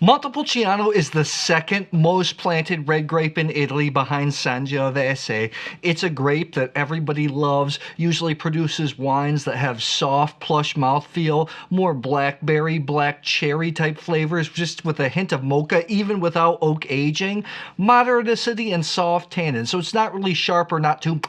Montepulciano is the second most planted red grape in Italy behind Sangiovese. It's a grape that everybody loves, usually produces wines that have soft, plush mouthfeel, more blackberry, black cherry type flavors, just with a hint of mocha, even without oak aging, moderate acidity and soft tannin. So it's not really sharp or not too...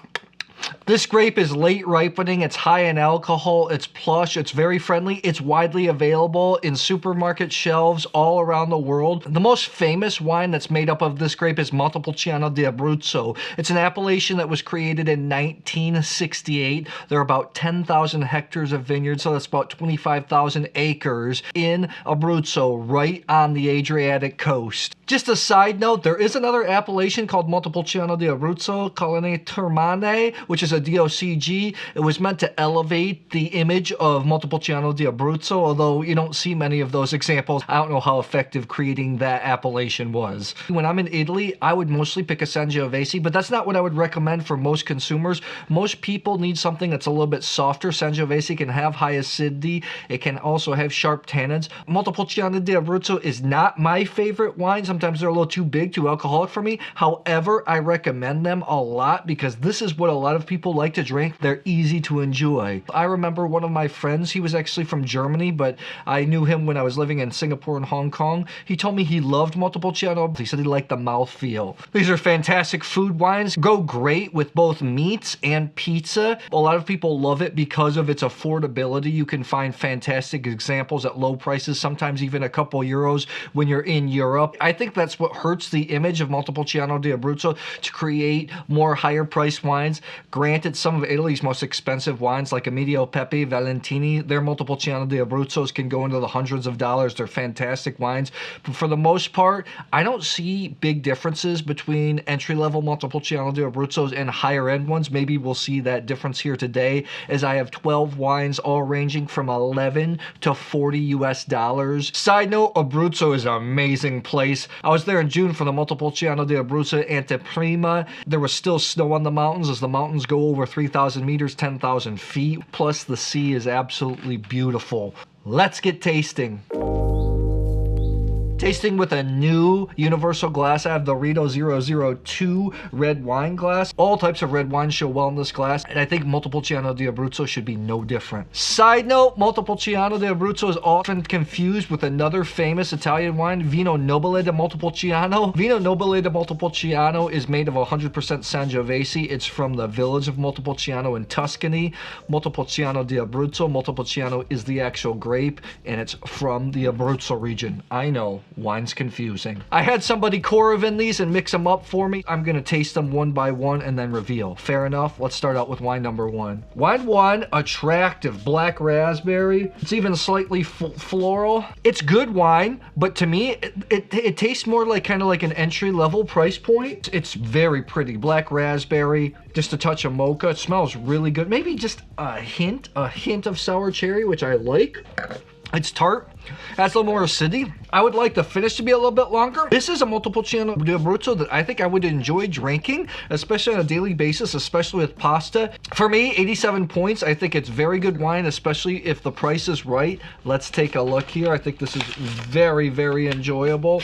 This grape is late ripening, it's high in alcohol, it's plush, it's very friendly, it's widely available in supermarket shelves all around the world. The most famous wine that's made up of this grape is Montepulciano di Abruzzo. It's an appellation that was created in 1968. There are about 10,000 hectares of vineyards, so that's about 25,000 acres in Abruzzo, right on the Adriatic coast. Just a side note, there is another appellation called Montepulciano di Abruzzo, Colline Termane, which is a DOCG. It was meant to elevate the image of Montepulciano di Abruzzo, although you don't see many of those examples. I don't know how effective creating that appellation was. When I'm in Italy, I would mostly pick a Sangiovese, but that's not what I would recommend for most consumers. Most people need something that's a little bit softer. Sangiovese can have high acidity. It can also have sharp tannins. Montepulciano di Abruzzo is not my favorite wine. Sometimes they're a little too big, too alcoholic for me. However, I recommend them a lot because this is what a lot of people like to drink. They're easy to enjoy. I remember one of my friends, he was actually from Germany, but I knew him when I was living in Singapore and Hong Kong. He told me he loved Montepulciano. He said he liked the mouthfeel. These are fantastic food wines. Go great with both meats and pizza. A lot of people love it because of its affordability. You can find fantastic examples at low prices, sometimes even a couple euros when you're in Europe. I think that's what hurts the image of Montepulciano di Abruzzo, to create more higher priced wines. Granted, some of Italy's most expensive wines like Emidio Pepe, Valentini, their Montepulciano di Abruzzos can go into the hundreds of dollars. They're fantastic wines. But for the most part, I don't see big differences between entry-level Montepulciano di Abruzzos and higher-end ones. Maybe we'll see that difference here today, as I have 12 wines all ranging from 11 to 40 US dollars. Side note, Abruzzo is an amazing place. I was there in June for the Montepulciano di Abruzzo Anteprima. There was still snow on the mountains, as the mountains go over 3,000 meters, 10,000 feet. Plus, the sea is absolutely beautiful. Let's get tasting. Tasting with a new universal glass. I have the Rito 002 red wine glass. All types of red wines show well in this glass, and I think Montepulciano di Abruzzo should be no different. Side note, Montepulciano di Abruzzo is often confused with another famous Italian wine, Vino Nobile di Montepulciano. Vino Nobile di Montepulciano is made of 100% Sangiovese. It's from the village of Montepulciano in Tuscany. Montepulciano di Abruzzo. Montepulciano is the actual grape, and it's from the Abruzzo region. I know. Wine's confusing. I had somebody Coravin these and mix them up for me. I'm gonna taste them one by one and then reveal. Fair enough? Let's start out with wine number one. Wine one, attractive black raspberry. It's even slightly floral. It's good wine, but to me, it tastes more like kind of like an entry-level price point. It's very pretty. Black raspberry, just a touch of mocha. It smells really good. Maybe just a hint of sour cherry, which I like. It's tart, has a little more acidity. I would like the finish to be a little bit longer. This is a Montepulciano di Abruzzo that I think I would enjoy drinking, especially on a daily basis, especially with pasta. For me, 87 points. I think it's very good wine, especially if the price is right. Let's take a look here. I think this is very, very enjoyable.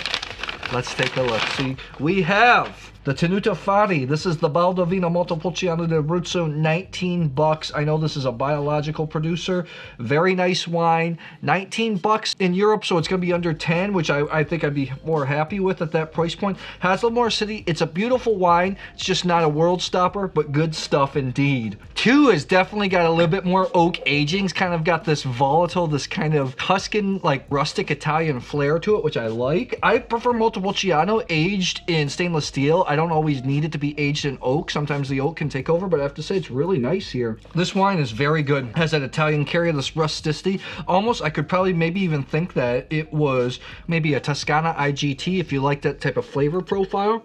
Let's take a look. See, we have the Tenuta Fauri. This is the Baldovino Montepulciano di Abruzzo, 19 bucks. I know this is a biological producer. Very nice wine. 19 bucks in Europe, so it's going to be under 10, which I think I'd be more happy with at that price point. Has a little more acidity. It's a beautiful wine. It's just not a world stopper, but good stuff indeed. Two has definitely got a little bit more oak aging. It's kind of got this volatile, this kind of Tuscan, like rustic Italian flair to it, which I like. I prefer Montepulciano aged in stainless steel. I don't always need it to be aged in oak. Sometimes the oak can take over, but I have to say it's really nice here. This wine is very good. It has that Italian carry, this rusticity. Almost, I could probably maybe even think that it was maybe a Toscana IGT if you like that type of flavor profile.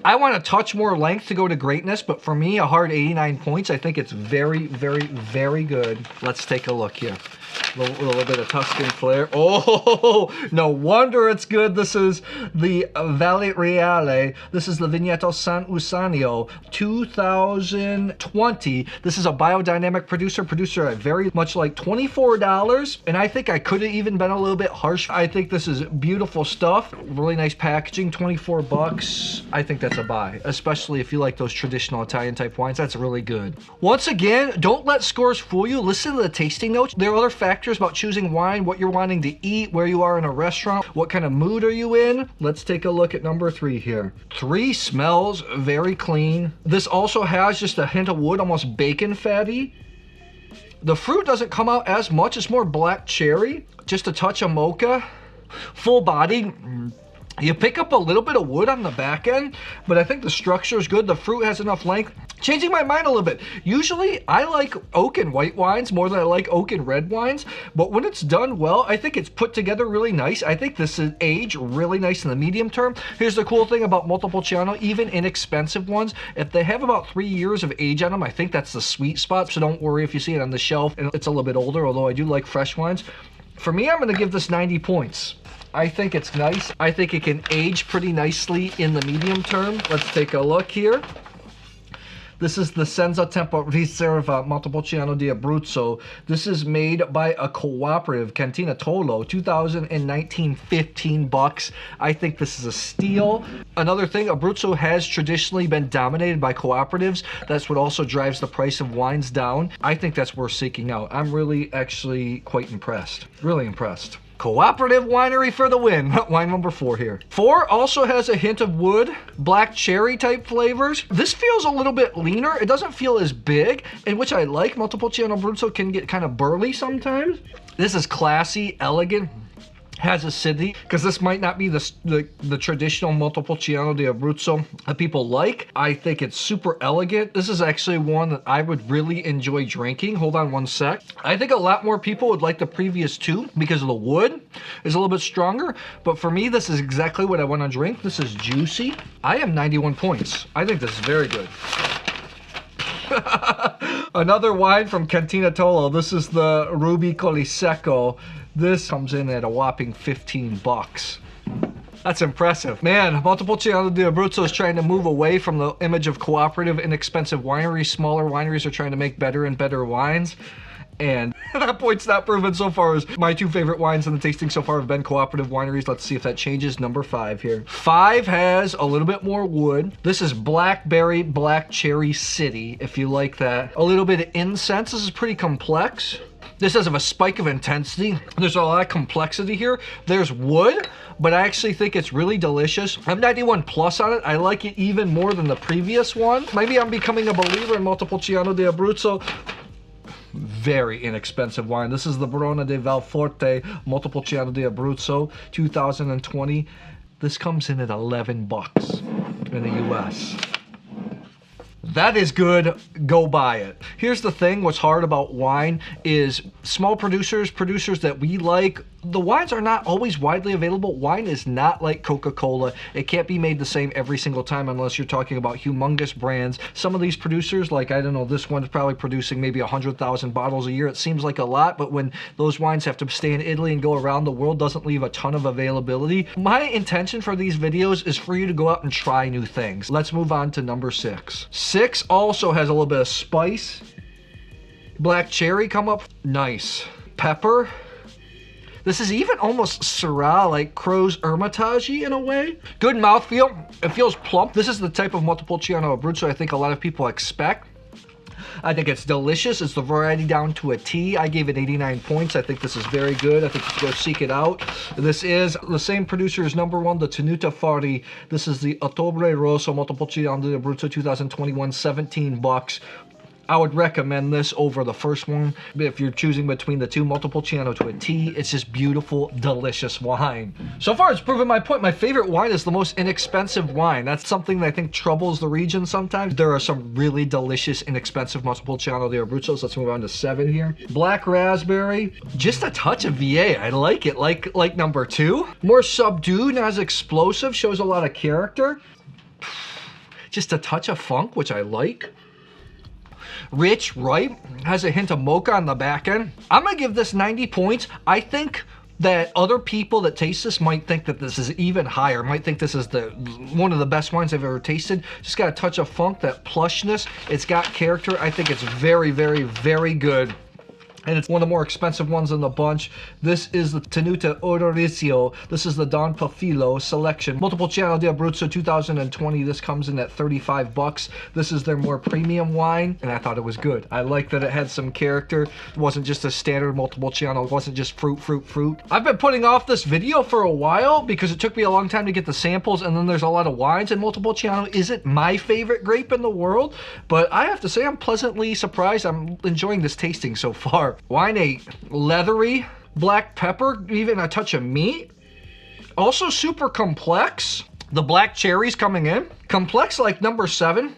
I want a touch more length to go to greatness, but for me, a hard 89 points. I think it's very, very, very good. Let's take a look here. A little bit of Tuscan flair. Oh, no wonder it's good. This is the Valle Reale. This is the Vigneto San Eusanio 2020. This is a biodynamic producer I very much like. $24, and I think I could have even been a little bit harsh. I think this is beautiful stuff. Really nice packaging, 24 bucks. I think that's a buy, especially if you like those traditional Italian type wines. That's really good. Once again, don't let scores fool you. Listen to the tasting notes. There are other factors about choosing wine, what you're wanting to eat, where you are in a restaurant, what kind of mood are you in. Let's take a look at number 3 here. 3 smells very clean. This also has just a hint of wood, almost bacon fatty. The fruit doesn't come out as much. It's more black cherry, just a touch of mocha. Full body. You pick up a little bit of wood on the back end, but I think the structure is good. The fruit has enough length. Changing my mind a little bit. Usually, I like oak and white wines more than I like oak and red wines, but when it's done well, I think it's put together really nice. I think this is aged really nice in the medium term. Here's the cool thing about Montepulciano, even inexpensive ones, if they have about 3 years of age on them, I think that's the sweet spot, so don't worry if you see it on the shelf and it's a little bit older, although I do like fresh wines. For me, I'm going to give this 90 points. I think it's nice. I think it can age pretty nicely in the medium term. Let's take a look here. This is the Senza Riserva Montepulciano di Abruzzo. This is made by a cooperative, Cantina Tollo, 2019, 15 bucks. I think this is a steal. Another thing, Abruzzo has traditionally been dominated by cooperatives. That's what also drives the price of wines down. I think that's worth seeking out. I'm really actually quite impressed. Really impressed. Cooperative winery for the win. Wine number 4 here. 4 also has a hint of wood, black cherry type flavors. This feels a little bit leaner. It doesn't feel as big, and which I like. Montepulciano Abruzzo can get kind of burly sometimes. This is classy, elegant. Has acidity, because this might not be the traditional Montepulciano di Abruzzo that people like. I think it's super elegant. This is actually one that I would really enjoy drinking. Hold on one sec. I think a lot more people would like the previous 2 because of the wood is a little bit stronger, but for me, this is exactly what I want to drink. This is juicy. I am 91 points. I think this is very good. Another wine from Cantina Tollo. This is the Rubi Collesecco. This comes in at a whopping 15 bucks. That's impressive. Man, Montepulciano di Abruzzo is trying to move away from the image of cooperative, inexpensive wineries. Smaller wineries are trying to make better and better wines. And that point's not proven so far, as my 2 favorite wines in the tasting so far have been cooperative wineries. Let's see if that changes. Number 5 here. 5 has a little bit more wood. This is Blackberry Black Cherry City, if you like that. A little bit of incense. This is pretty complex. This does have a spike of intensity. There's a lot of complexity here. There's wood, but I actually think it's really delicious. I'm 91 plus on it. I like it even more than the previous one. Maybe I'm becoming a believer in Montepulciano di Abruzzo. Very inexpensive wine. This is the Barone di Valforte Montepulciano di Abruzzo 2020. This comes in at 11 bucks in the US. That is good. Go buy it. Here's the thing. What's hard about wine is small producers that we like, the wines are not always widely available. Wine is not like Coca-Cola. It can't be made the same every single time unless you're talking about humongous brands. Some of these producers, like, I don't know, this one's probably producing maybe 100,000 bottles a year. It seems like a lot, but when those wines have to stay in Italy and go around the world, doesn't leave a ton of availability. My intention for these videos is for you to go out and try new things. Let's move on to number 6. 6 also has a little bit of spice. Black cherry come up. Nice. Pepper. This is even almost Syrah, like Crow's Hermitage in a way. Good mouthfeel. It feels plump. This is the type of Montepulciano Abruzzo I think a lot of people expect. I think it's delicious. It's the variety down to a T. I gave it 89 points. I think this is very good. I think you should go seek it out. This is the same producer as number 1, the Tenuta Fauri. This is the Ottobre Rosso Montepulciano di Abruzzo 2021, 17 bucks. I would recommend this over the first one. If you're choosing between the 2, Montepulciano to a T, it's just beautiful, delicious wine. So far, it's proven my point. My favorite wine is the most inexpensive wine. That's something that I think troubles the region sometimes. There are some really delicious, inexpensive Montepulciano di Abruzzo. So let's move on to 7 here. Black raspberry, just a touch of VA. I like it, like number 2. More subdued, not as explosive, shows a lot of character. Just a touch of funk, which I like. Rich, right? Has a hint of mocha on the back end. I'm gonna give this 90 points. I think that other people that taste this might think that this is even higher, might think this is one of the best wines I've ever tasted. Just got a touch of funk, that plushness. It's got character. I think it's very, very, very good. And it's one of the more expensive ones in the bunch. This is the Tenuta Oderisio. This is the Don Palfilo selection. Montepulciano di Abruzzo 2020. This comes in at 35 bucks. This is their more premium wine, and I thought it was good. I like that it had some character. It wasn't just a standard Montepulciano. It wasn't just fruit, fruit, fruit. I've been putting off this video for a while because it took me a long time to get the samples, and then there's a lot of wines, and Montepulciano isn't my favorite grape in the world, but I have to say I'm pleasantly surprised. I'm enjoying this tasting so far. Wine 8, leathery, black pepper, even a touch of meat. Also super complex. The black cherries coming in. Complex like number 7.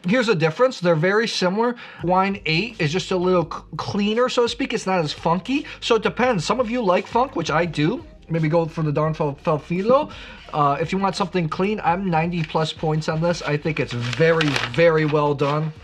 Here's the difference. They're very similar. Wine 8 is just a little cleaner, so to speak. It's not as funky. So it depends. Some of you like funk, which I do. Maybe go for the Don Palfilo. If you want something clean, I'm 90 plus points on this. I think it's very, very well done.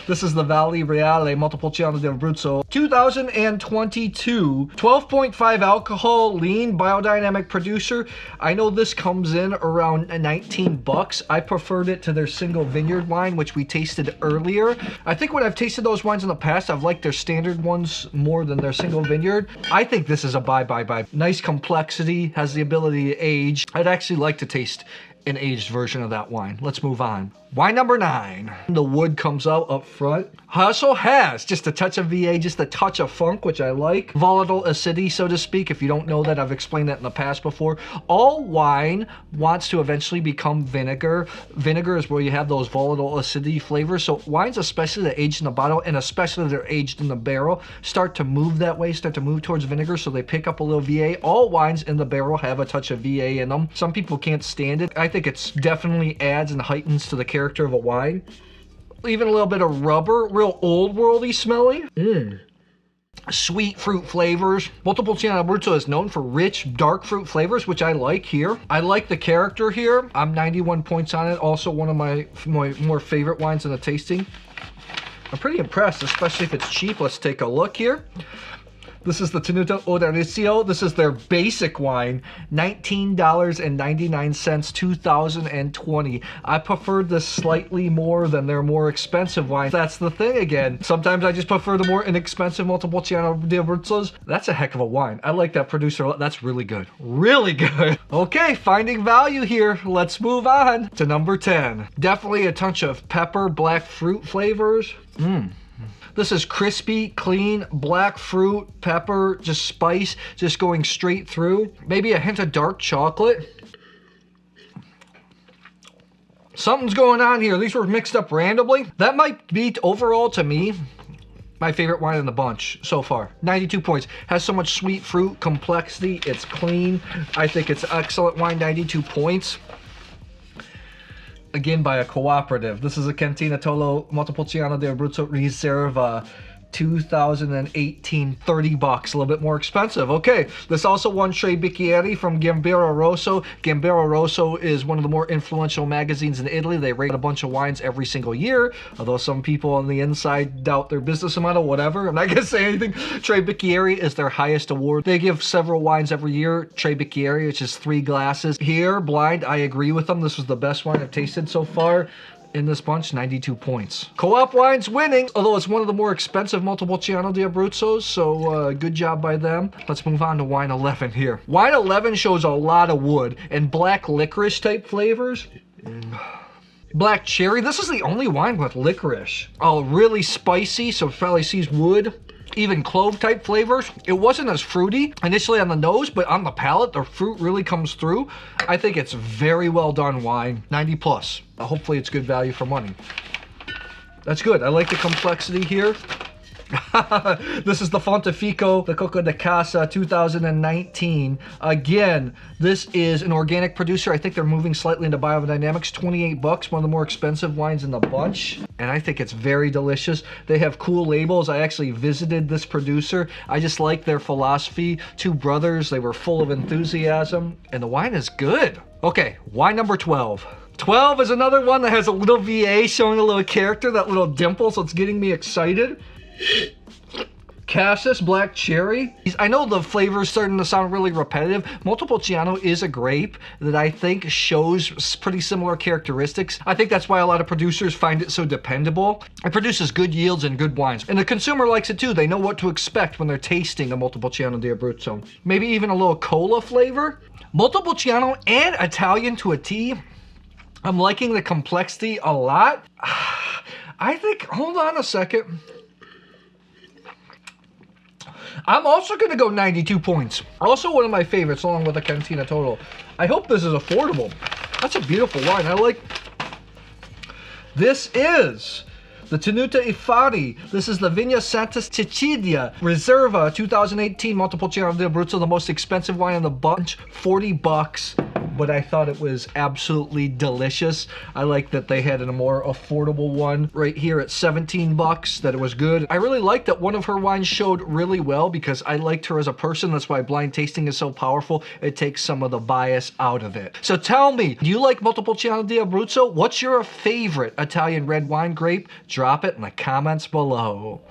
This is the Valle Reale Montepulciano di Abruzzo 2022. 12.5 alcohol, lean, biodynamic producer. I know this comes in around 19 bucks. I preferred it to their single vineyard wine, which we tasted earlier. I think when I've tasted those wines in the past, I've liked their standard ones more than their single vineyard. I think this is a buy. Nice complexity, has the ability to age. I'd actually like to taste an aged version of that wine. Let's move on. Wine number 9. The wood comes out up front. Also has just a touch of VA, just a touch of funk, which I like. Volatile acidity, so to speak. If you don't know that, I've explained that in the past before. All wine wants to eventually become vinegar. Vinegar is where you have those volatile acidity flavors. So wines, especially that aged in the bottle, and especially they're aged in the barrel, start to move that way, start to move towards vinegar, so they pick up a little VA. All wines in the barrel have a touch of VA in them. Some people can't stand it. I think it's definitely adds and heightens to the character of a wine. Even a little bit of rubber, real old worldy smelling. Sweet fruit flavors. Montepulciano Abruzzo is known for rich, dark fruit flavors, which I like here. I like the character here. I'm 91 points on it. Also one of my more favorite wines in the tasting. I'm pretty impressed, especially if it's cheap. Let's take a look here. This is the Tenuta Oderisio. This is their basic wine, $19.99, 2020. I preferred this slightly more than their more expensive wine. That's the thing again. Sometimes I just prefer the more inexpensive Montepulciano di Abruzzos. That's a heck of a wine. I like that producer. That's really good. Really good. Okay, finding value here. Let's move on to number 10. Definitely a touch of pepper, black fruit flavors. This is crispy, clean, black fruit, pepper, just spice, just going straight through. Maybe a hint of dark chocolate. Something's going on here. These were mixed up randomly. That might be, overall to me, my favorite wine in the bunch so far. 92 points. Has so much sweet fruit, complexity. It's clean. I think it's excellent wine, 92 points. Again, by a cooperative. This is a Cantina Tollo Montepulciano di Abruzzo Riserva 2018, 30 bucks, a little bit more expensive. Okay, this also won Tre Bicchieri from Gambero Rosso. Gambero Rosso is one of the more influential magazines in Italy. They rate a bunch of wines every single year, although some people on the inside doubt their business model, whatever. I'm not gonna say anything. Tre Bicchieri is their highest award. They give several wines every year. Tre Bicchieri, which is 3 glasses. Here, blind, I agree with them. This was the best wine I've tasted so far. In this bunch, 92 points. Co-op wine's winning, although it's one of the more expensive Montepulciano di Abruzzos, so good job by them. Let's move on to wine 11 here. Wine 11 shows a lot of wood and black licorice type flavors. Black cherry. This is the only wine with licorice. Oh, really spicy, so it probably sees wood. Even clove type flavors. It wasn't as fruity initially on the nose, but on the palate, the fruit really comes through. I think it's very well done wine. 90 plus. Hopefully it's good value for money. That's good. I like the complexity here. This is the Fontefico, the Cocca de Casa 2019. Again, this is an organic producer. I think they're moving slightly into biodynamics. 28 bucks, one of the more expensive wines in the bunch. And I think it's very delicious. They have cool labels. I actually visited this producer. I just like their philosophy. 2 brothers, they were full of enthusiasm, and the wine is good. Okay, wine number 12. 12 is another one that has a little VA showing a little character, that little dimple, so it's getting me excited. Cassis Black Cherry. I know the flavor's starting to sound really repetitive. Montepulciano is a grape that I think shows pretty similar characteristics. I think that's why a lot of producers find it so dependable. It produces good yields and good wines. And the consumer likes it too. They know what to expect when they're tasting a Montepulciano di Abruzzo. Maybe even a little cola flavor. Montepulciano and Italian to a T. I'm liking the complexity a lot. I think, hold on a second. I'm also going to go 92 points. Also one of my favorites, along with the Cantina Total. I hope this is affordable. That's a beautiful wine. I like... This is the Tenuta Oderisio. This is the Vigna Santa Cecilia Riserva 2018 Montepulciano di Abruzzo, the most expensive wine in the bunch, 40 bucks. But I thought it was absolutely delicious. I like that they had a more affordable one right here at 17 bucks, that it was good. I really liked that one of her wines showed really well because I liked her as a person. That's why blind tasting is so powerful. It takes some of the bias out of it. So tell me, do you like Montepulciano di Abruzzo? What's your favorite Italian red wine grape? Drop it in the comments below.